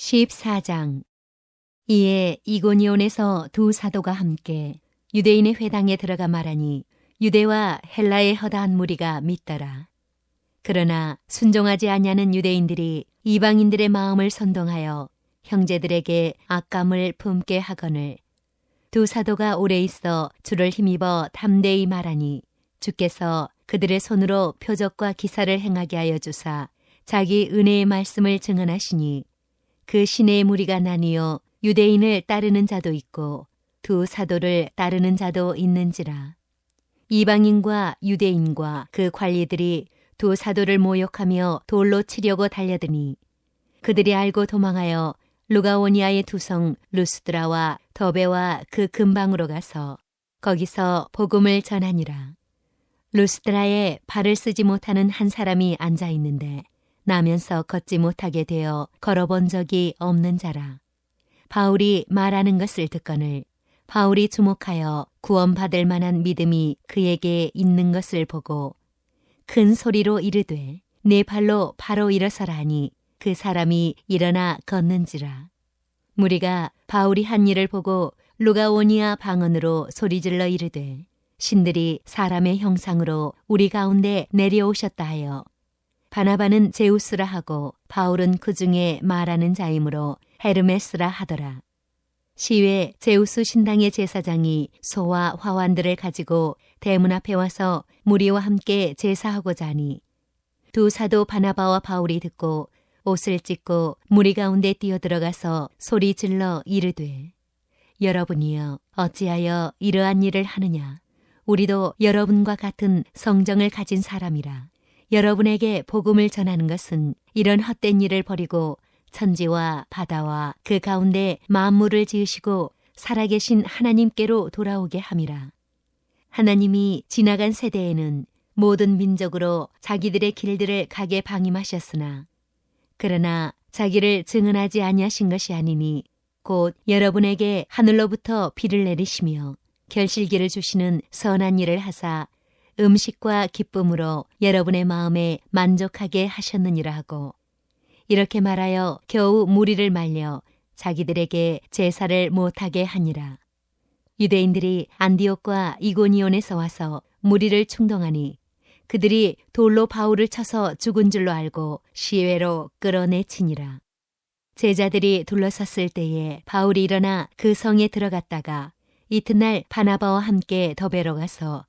14장. 이에 이고니온에서 두 사도가 함께 유대인의 회당에 들어가 말하니 유대와 헬라의 허다한 무리가 믿더라. 그러나 순종하지 아니하는 유대인들이 이방인들의 마음을 선동하여 형제들에게 악감을 품게 하거늘 두 사도가 오래 있어 주를 힘입어 담대히 말하니 주께서 그들의 손으로 표적과 기사를 행하게 하여 주사 자기 은혜의 말씀을 증언하시니 그 시내의 무리가 나뉘어 유대인을 따르는 자도 있고 두 사도를 따르는 자도 있는지라. 이방인과 유대인과 그 관리들이 두 사도를 모욕하며 돌로 치려고 달려드니 그들이 알고 도망하여 루가오니아의 두 성 루스드라와 더베와 그 근방으로 가서 거기서 복음을 전하니라. 루스드라에 발을 쓰지 못하는 한 사람이 앉아 있는데 나면서 걷지 못하게 되어 걸어본 적이 없는 자라. 바울이 말하는 것을 듣거늘 바울이 주목하여 구원받을 만한 믿음이 그에게 있는 것을 보고 큰 소리로 이르되 내 발로 바로 일어서라 하니 그 사람이 일어나 걷는지라. 무리가 바울이 한 일을 보고 루가오니아 방언으로 소리질러 이르되 신들이 사람의 형상으로 우리 가운데 내려오셨다 하여 바나바는 제우스라 하고 바울은 그 중에 말하는 자이므로 헤르메스라 하더라. 시외 제우스 신당의 제사장이 소와 화환들을 가지고 대문 앞에 와서 무리와 함께 제사하고자 하니 두 사도 바나바와 바울이 듣고 옷을 찢고 무리 가운데 뛰어들어가서 소리 질러 이르되 여러분이여 어찌하여 이러한 일을 하느냐. 우리도 여러분과 같은 성정을 가진 사람이라. 여러분에게 복음을 전하는 것은 이런 헛된 일을 버리고 천지와 바다와 그 가운데 만물을 지으시고 살아계신 하나님께로 돌아오게 함이라. 하나님이 지나간 세대에는 모든 민족으로 자기들의 길들을 가게 방임하셨으나 그러나 자기를 증언하지 아니하신 것이 아니니 곧 여러분에게 하늘로부터 비를 내리시며 결실기를 주시는 선한 일을 하사 음식과 기쁨으로 여러분의 마음에 만족하게 하셨느니라 하고 이렇게 말하여 겨우 무리를 말려 자기들에게 제사를 못하게 하니라. 유대인들이 안디옥과 이고니온에서 와서 무리를 충동하니 그들이 돌로 바울을 쳐서 죽은 줄로 알고 시외로 끌어내치니라. 제자들이 둘러섰을 때에 바울이 일어나 그 성에 들어갔다가 이튿날 바나바와 함께 더베로 가서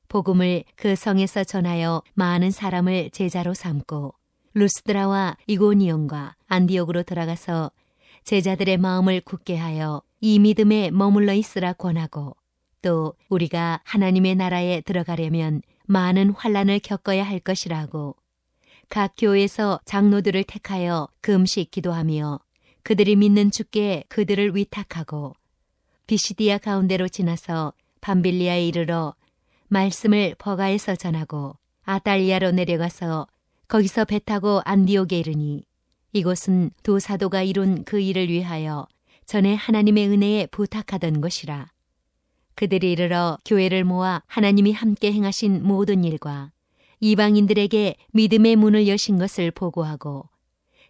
복음을 그 성에서 전하여 많은 사람을 제자로 삼고 루스드라와 이고니온과 안디옥으로 들어가서 제자들의 마음을 굳게 하여 이 믿음에 머물러 있으라 권하고 또 우리가 하나님의 나라에 들어가려면 많은 환난을 겪어야 할 것이라고 각 교회에서 장로들을 택하여 금식 기도하며 그들이 믿는 주께 그들을 위탁하고 비시디아 가운데로 지나서 밤빌리아에 이르러 말씀을 버가에서 전하고 아달리아로 내려가서 거기서 배 타고 안디옥에 이르니 이곳은 두 사도가 이룬 그 일을 위하여 전에 하나님의 은혜에 부탁하던 곳이라. 그들이 이르러 교회를 모아 하나님이 함께 행하신 모든 일과 이방인들에게 믿음의 문을 여신 것을 보고하고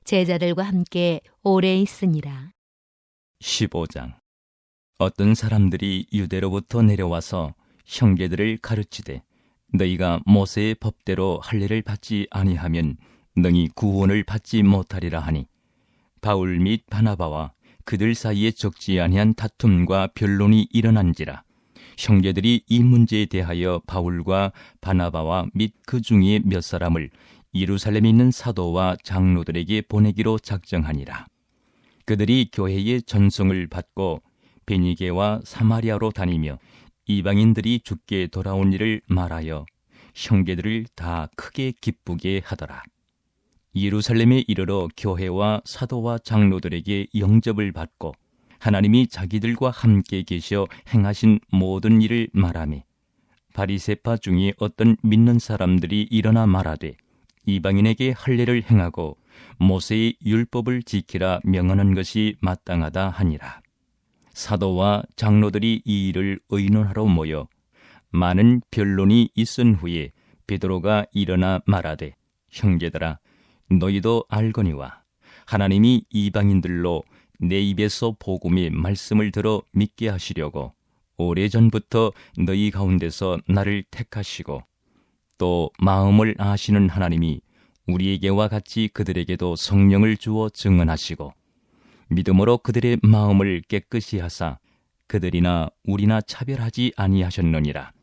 제자들과 함께 오래 있으니라. 15장. 어떤 사람들이 유대로부터 내려와서 형제들을 가르치되 너희가 모세의 법대로 할례를 받지 아니하면 능히 구원을 받지 못하리라 하니 바울 및 바나바와 그들 사이에 적지 아니한 다툼과 변론이 일어난지라. 형제들이 이 문제에 대하여 바울과 바나바와 및 그 중에 몇 사람을 예루살렘에 있는 사도와 장로들에게 보내기로 작정하니라. 그들이 교회의 전송을 받고 베니게와 사마리아로 다니며 이방인들이 주께 돌아온 일을 말하여 형제들을 다 크게 기쁘게 하더라. 예루살렘에 이르러 교회와 사도와 장로들에게 영접을 받고 하나님이 자기들과 함께 계셔 행하신 모든 일을 말하며 바리새파 중에 어떤 믿는 사람들이 일어나 말하되 이방인에게 할례를 행하고 모세의 율법을 지키라 명하는 것이 마땅하다 하니라. 사도와 장로들이 이 일을 의논하러 모여 많은 변론이 있은 후에 베드로가 일어나 말하되 형제들아 너희도 알거니와 하나님이 이방인들로 내 입에서 복음의 말씀을 들어 믿게 하시려고 오래전부터 너희 가운데서 나를 택하시고 또 마음을 아시는 하나님이 우리에게와 같이 그들에게도 성령을 주어 증언하시고 믿음으로 그들의 마음을 깨끗이 하사 그들이나 우리나 차별하지 아니하셨느니라.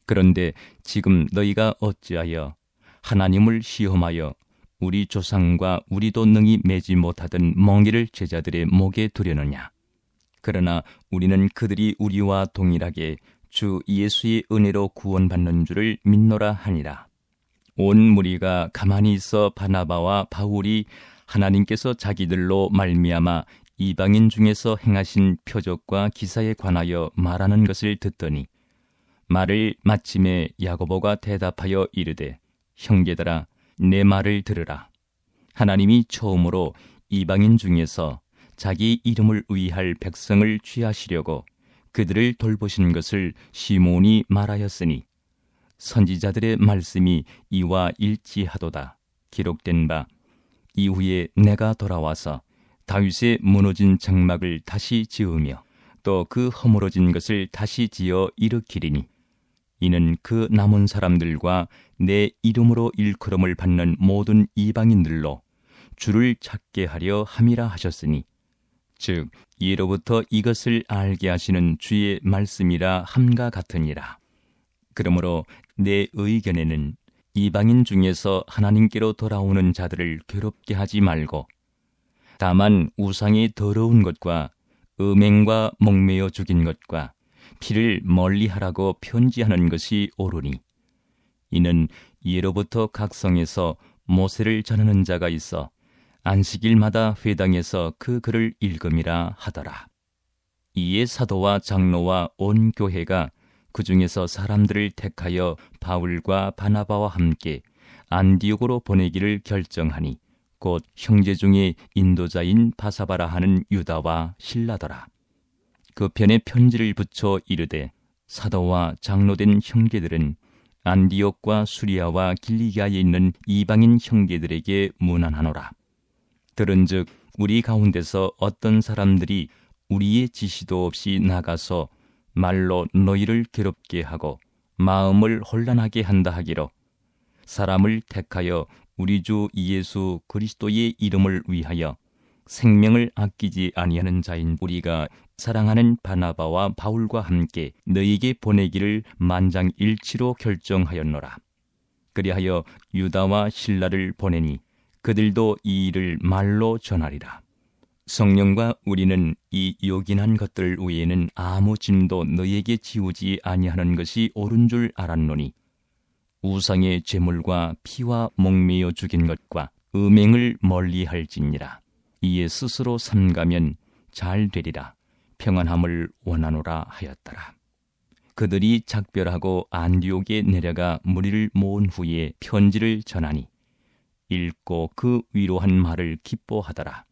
그런데 지금 너희가 어찌하여 하나님을 시험하여 우리 조상과 우리도 능히 매지 못하던 멍에를 제자들의 목에 두려느냐. 그러나 우리는 그들이 우리와 동일하게 주 예수의 은혜로 구원받는 줄을 믿노라 하니라. 온 무리가 가만히 있어 바나바와 바울이 하나님께서 자기들로 말미암아 이방인 중에서 행하신 표적과 기사에 관하여 말하는 것을 듣더니 말을 마침에 야고보가 대답하여 이르되 형제들아 내 말을 들으라. 하나님이 처음으로 이방인 중에서 자기 이름을 의할 백성을 취하시려고 그들을 돌보신 것을 시몬이 말하였으니 선지자들의 말씀이 이와 일치하도다. 기록된 바 이후에 내가 돌아와서 다윗의 무너진 장막을 다시 지으며 또 그 허물어진 것을 다시 지어 일으키리니 이는 그 남은 사람들과 내 이름으로 일컬음을 받는 모든 이방인들로 주를 찾게 하려 함이라 하셨으니 즉 예로부터 이것을 알게 하시는 주의 말씀이라 함과 같으니라. 그러므로 내 의견에는 이방인 중에서 하나님께로 돌아오는 자들을 괴롭게 하지 말고 다만 우상의 더러운 것과 음행과 목매어 죽인 것과 피를 멀리하라고 편지하는 것이 옳으니 이는 예로부터 각 성에서 모세를 전하는 자가 있어 안식일마다 회당에서 그 글을 읽음이라 하더라. 이에 사도와 장로와 온 교회가 그 중에서 사람들을 택하여 바울과 바나바와 함께 안디옥으로 보내기를 결정하니 곧 형제 중에 인도자인 바사바라 하는 유다와 실라더라. 그 편에 편지를 붙여 이르되 사도와 장로된 형제들은 안디옥과 수리아와 길리기아에 있는 이방인 형제들에게 문안하노라. 들은즉 우리 가운데서 어떤 사람들이 우리의 지시도 없이 나가서 말로 너희를 괴롭게 하고 마음을 혼란하게 한다 하기로 사람을 택하여 우리 주 예수 그리스도의 이름을 위하여 생명을 아끼지 아니하는 자인 우리가 사랑하는 바나바와 바울과 함께 너희에게 보내기를 만장일치로 결정하였노라. 그리하여 유다와 실라를 보내니 그들도 이 일을 말로 전하리라. 성령과 우리는 이 요긴한 것들 외에는 아무 짐도 너희에게 지우지 아니하는 것이 옳은 줄 알았노니 우상의 제물과 피와 목매어 죽인 것과 음행을 멀리할지니라. 이에 스스로 삼가면 잘 되리라. 평안함을 원하노라 하였더라. 그들이 작별하고 안디옥에 내려가 무리를 모은 후에 편지를 전하니 읽고 그 위로한 말을 기뻐하더라.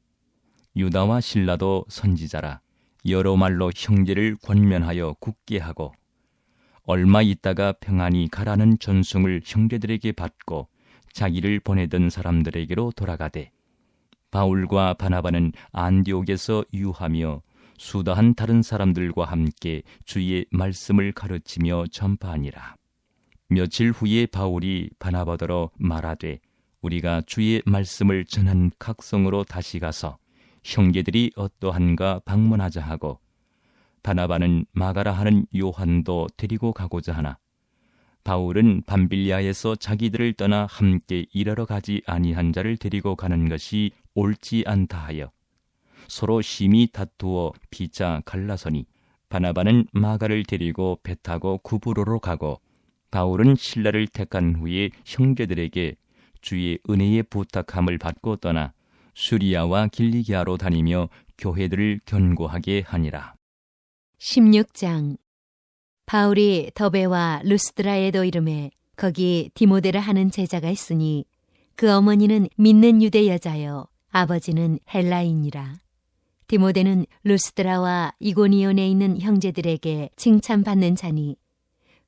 유다와 실라도 선지자라 여러 말로 형제를 권면하여 굳게 하고 얼마 있다가 평안히 가라는 전송을 형제들에게 받고 자기를 보내던 사람들에게로 돌아가되 바울과 바나바는 안디옥에서 유하며 수다한 다른 사람들과 함께 주의 말씀을 가르치며 전파하니라. 며칠 후에 바울이 바나바더러 말하되 우리가 주의 말씀을 전한 각 성으로 다시 가서 형제들이 어떠한가 방문하자 하고 바나바는 마가라 하는 요한도 데리고 가고자 하나 바울은 밤빌리아에서 자기들을 떠나 함께 일하러 가지 아니한 자를 데리고 가는 것이 옳지 않다 하여 서로 심히 다투어 피차 갈라서니 바나바는 마가를 데리고 배 타고 구브로로 가고 바울은 실라를 택한 후에 형제들에게 주의 은혜의 부탁함을 받고 떠나 수리아와 길리기아로 다니며 교회들을 견고하게 하니라. 16장. 바울이 더베와 루스드라에도 이름에 거기 디모데라 하는 제자가 있으니 그 어머니는 믿는 유대 여자여 아버지는 헬라인이라. 디모데는 루스드라와 이고니온에 있는 형제들에게 칭찬받는 자니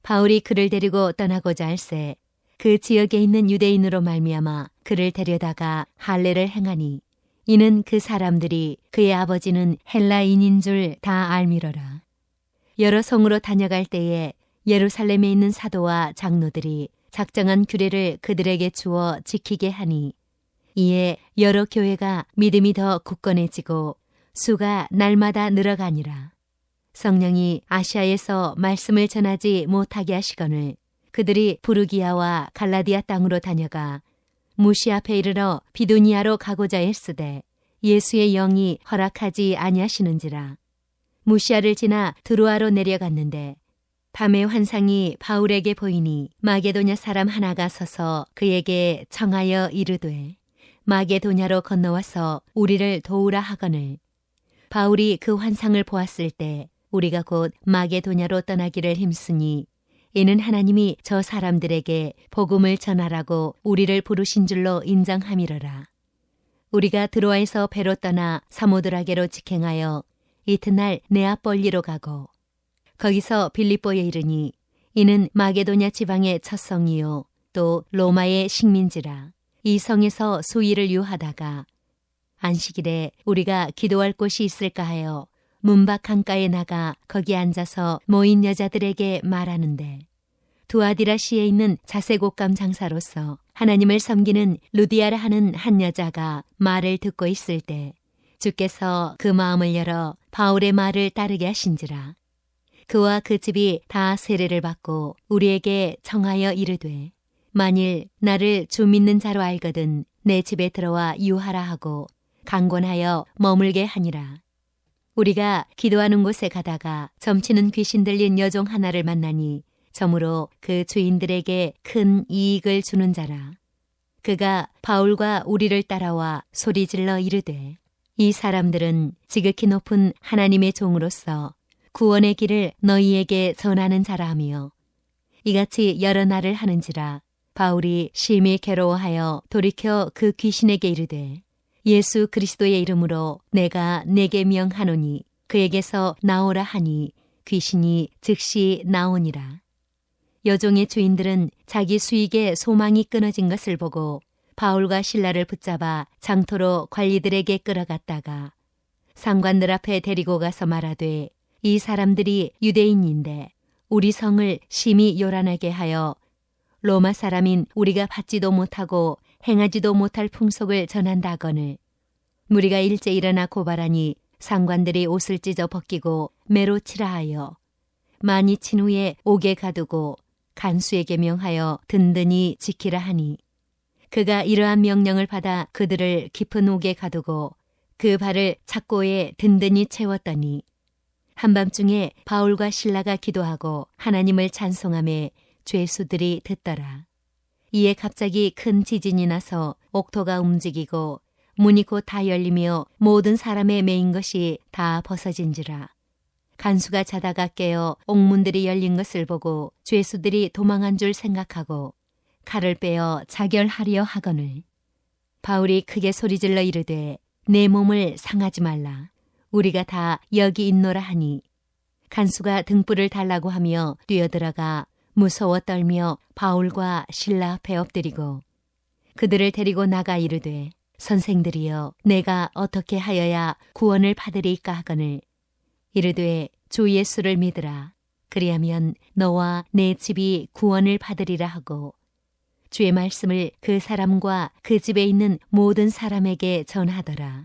바울이 그를 데리고 떠나고자 할새 그 지역에 있는 유대인으로 말미암아 그를 데려다가 할례를 행하니 이는 그 사람들이 그의 아버지는 헬라인인 줄 다 알미러라. 여러 성으로 다녀갈 때에 예루살렘에 있는 사도와 장로들이 작정한 규례를 그들에게 주어 지키게 하니 이에 여러 교회가 믿음이 더 굳건해지고 수가 날마다 늘어가니라. 성령이 아시아에서 말씀을 전하지 못하게 하시거늘 그들이 부르기아와 갈라디아 땅으로 다녀가 무시 앞에 이르러 비두니아로 가고자 했으되 예수의 영이 허락하지 아니하시는지라. 무시아를 지나 드로아로 내려갔는데 밤의 환상이 바울에게 보이니 마게도냐 사람 하나가 서서 그에게 청하여 이르되 마게도냐로 건너와서 우리를 도우라 하거늘 바울이 그 환상을 보았을 때 우리가 곧 마게도냐로 떠나기를 힘쓰니 이는 하나님이 저 사람들에게 복음을 전하라고 우리를 부르신 줄로 인정함이러라. 우리가 드로아에서 배로 떠나 사모드라게로 직행하여 이튿날 네아폴리로 가고 거기서 빌립보에 이르니 이는 마게도냐 지방의 첫 성이요 또 로마의 식민지라. 이 성에서 수일을 유하다가 안식일에 우리가 기도할 곳이 있을까 하여 문밖 강가에 나가 거기 앉아서 모인 여자들에게 말하는데 두아디라시에 있는 자색옷감 장사로서 하나님을 섬기는 루디아라 하는 한 여자가 말을 듣고 있을 때 주께서 그 마음을 열어 바울의 말을 따르게 하신지라. 그와 그 집이 다 세례를 받고 우리에게 청하여 이르되 만일 나를 주 믿는 자로 알거든 내 집에 들어와 유하라 하고 강권하여 머물게 하니라. 우리가 기도하는 곳에 가다가 점치는 귀신 들린 여종 하나를 만나니 점으로 그 주인들에게 큰 이익을 주는 자라. 그가 바울과 우리를 따라와 소리질러 이르되 이 사람들은 지극히 높은 하나님의 종으로서 구원의 길을 너희에게 전하는 자라 하며 이같이 여러 날을 하는지라. 바울이 심히 괴로워하여 돌이켜 그 귀신에게 이르되 예수 그리스도의 이름으로 내가 내게 명하노니 그에게서 나오라 하니 귀신이 즉시 나오니라. 여종의 주인들은 자기 수익에 소망이 끊어진 것을 보고 바울과 실라를 붙잡아 장토로 관리들에게 끌어갔다가 상관들 앞에 데리고 가서 말하되 이 사람들이 유대인인데 우리 성을 심히 요란하게 하여 로마 사람인 우리가 받지도 못하고 행하지도 못할 풍속을 전한다 하거늘 무리가 일제 일어나 고발하니 상관들이 옷을 찢어 벗기고 매로 치라 하여 많이 친 후에 옥에 가두고 간수에게 명하여 든든히 지키라 하니 그가 이러한 명령을 받아 그들을 깊은 옥에 가두고 그 발을 착고에 든든히 채웠더니 한밤중에 바울과 실라가 기도하고 하나님을 찬송하며 죄수들이 듣더라. 이에 갑자기 큰 지진이 나서 옥토가 움직이고 문이 곧 다 열리며 모든 사람의 매인 것이 다 벗어진지라. 간수가 자다가 깨어 옥문들이 열린 것을 보고 죄수들이 도망한 줄 생각하고 칼을 빼어 자결하려 하거늘 바울이 크게 소리질러 이르되 내 몸을 상하지 말라. 우리가 다 여기 있노라 하니 간수가 등불을 달라고 하며 뛰어들어가 무서워 떨며 바울과 실라 앞에 엎드리고 그들을 데리고 나가 이르되 선생들이여 내가 어떻게 하여야 구원을 받으리까 하거늘 이르되 주 예수를 믿으라. 그리하면 너와 내 집이 구원을 받으리라 하고 주의 말씀을 그 사람과 그 집에 있는 모든 사람에게 전하더라.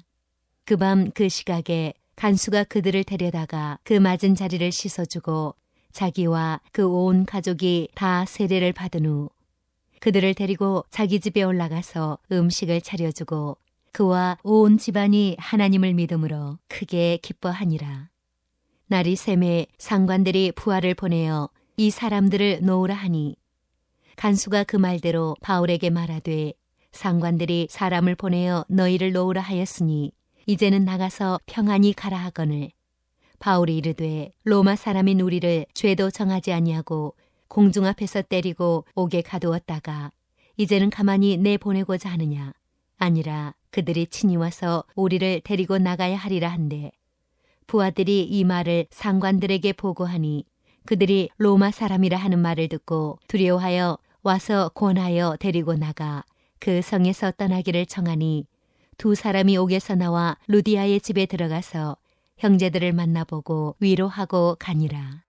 그 밤 그 시각에 간수가 그들을 데려다가 그 맞은 자리를 씻어주고 자기와 그 온 가족이 다 세례를 받은 후 그들을 데리고 자기 집에 올라가서 음식을 차려주고 그와 온 집안이 하나님을 믿음으로 크게 기뻐하니라. 날이 새매 상관들이 부하를 보내어 이 사람들을 놓으라 하니 간수가 그 말대로 바울에게 말하되 상관들이 사람을 보내어 너희를 놓으라 하였으니 이제는 나가서 평안히 가라 하거늘 바울이 이르되 로마 사람인 우리를 죄도 정하지 아니하고 공중 앞에서 때리고 옥에 가두었다가 이제는 가만히 내보내고자 하느냐. 아니라 그들이 친히 와서 우리를 데리고 나가야 하리라 한데 부하들이 이 말을 상관들에게 보고하니 그들이 로마 사람이라 하는 말을 듣고 두려워하여 와서 권하여 데리고 나가 그 성에서 떠나기를 청하니 두 사람이 옥에서 나와 루디아의 집에 들어가서 형제들을 만나보고 위로하고 가니라.